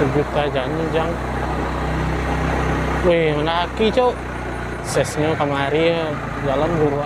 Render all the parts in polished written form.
Sejuta janjang. Wih, menaki cok. Sesnya kemari jalan buru.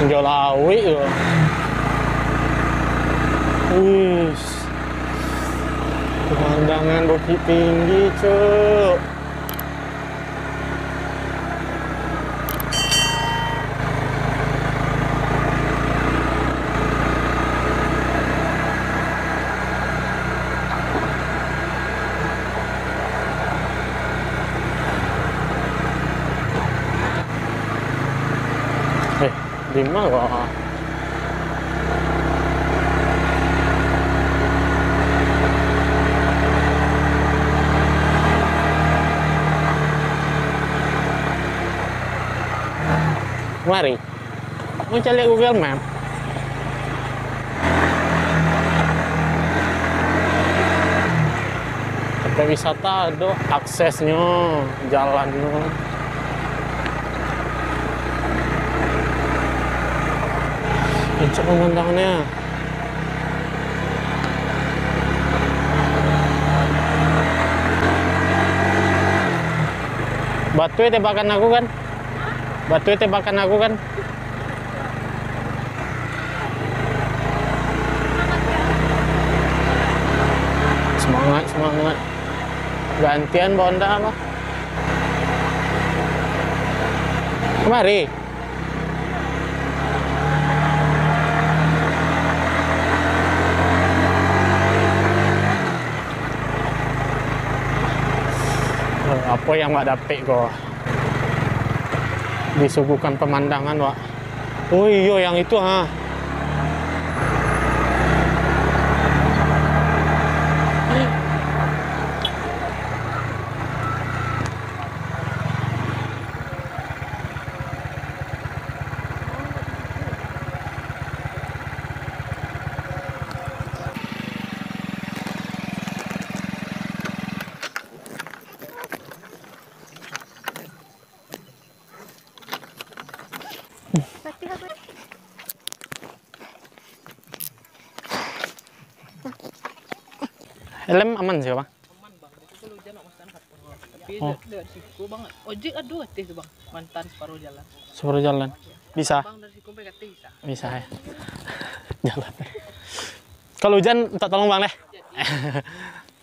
Tinggal lawi loh. Wih, pemandangan Bukit Tinggi cuk. Di mana? Mari, mau cari Google Map. Tempat wisata ada aksesnya, jalannya. Cek pemandangannya. Batu tebakan aku kan? Batu tebakan aku kan? Semangat, semangat. Gantian bonda apa? Kemari. Apa yang Wak dapet kok? Disuguhkan pemandangan Wak. Oh iya yang itu ha. Helm aman sih bang? Aman bang, itu kalau hujan nggak masalah tapi dari siku bang, ojek aduh itu bang, mantan separuh jalan. Separuh jalan? Bisa? Bang dari siku sampai ke bisa. Bisa ya? Jalan. Kalau hujan minta tolong bang deh.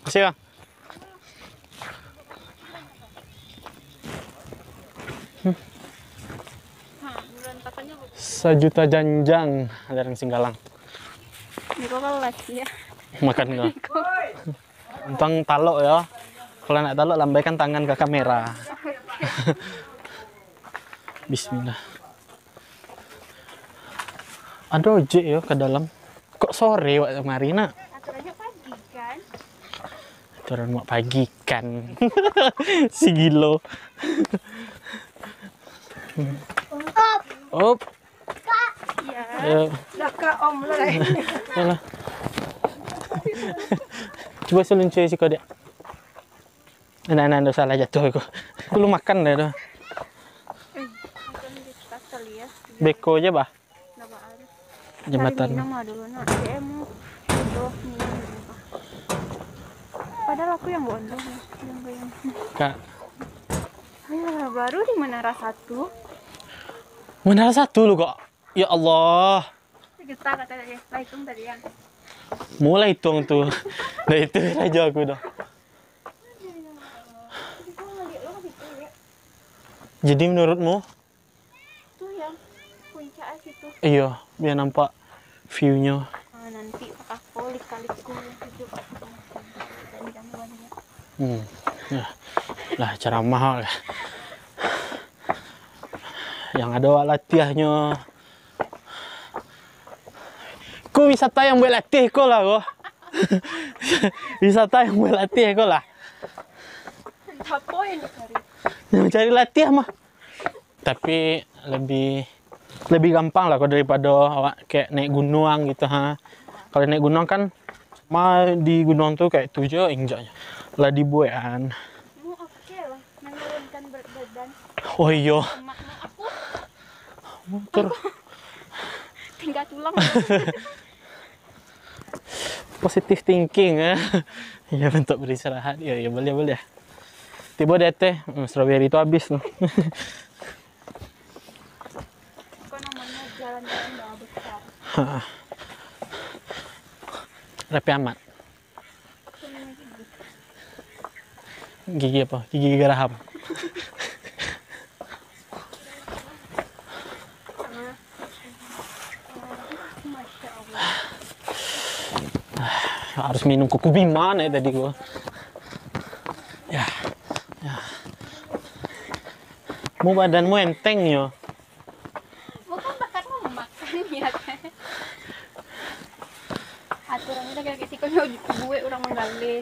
Makasih bang. Sejuta janjang ada yang Singgalang. Niko kelas ya. Makan enggak? Untung taluk ya. Kalau nak taluk lambaikan tangan ke kamera. Bismillah. Ada ojek ya ke dalam. Kok sore waktu kemarin nak? Aturannya pagi kan? Aturan mau pagi kan. Si gilo. Op. Iya. Ya. Udah ke om lah. Yalah. Coba seluncur si kau dia. Nah, salah jatuh aku. Aku lu makan deh tuh. Beko aja bah. Jembatan. Nama dulu nak. Emu. Padahal aku yang bodoh ya. Kak. Baru di Menara 1. Menara 1 lu kok. Ya Allah. Juta katanya ya. Lah hitung tadi yang. Mulai hitung tuh. Nah itu aja aku dah. Jadi menurutmu? Itu yang puncak itu. Iya, biar nampak view-nya. Nanti aku lika-liku hidup dan gangguannya. Ya. Lah ceramah lah. Yang ada wak latihnya. Kok wisata yang buat latih kok lah kok. Wisata yang buat latih kok lah. Apa yang dicari? Yang cari latih mah. Tapi lebih gampang lah kok daripada awak kayak naik gunung gitu ha. Kalau naik gunung kan mah di gunung tuh kayak 7 injaknya. Lah dibuat. Mau oke lah menurunkan berat badan. Oh iya. Lemaknya aku Motor. tinggal tulang. Positive thinking ya. Ya bentuk beristirahat. Ya boleh. Tiba deh teh, strawberry itu habis tuh. Kok namanya jalan-jalan bawah besar. Rapi amat. Namanya gitu. Gigi apa? Gigi geraham. Sama Masya Allah. Harus minum kuku bima nih tadi gua. Ya. Mau badanmu enteng yo. Bukan bakatmu makan ya kan. Aturannya udah kayak gitu, kok gue orang menggali.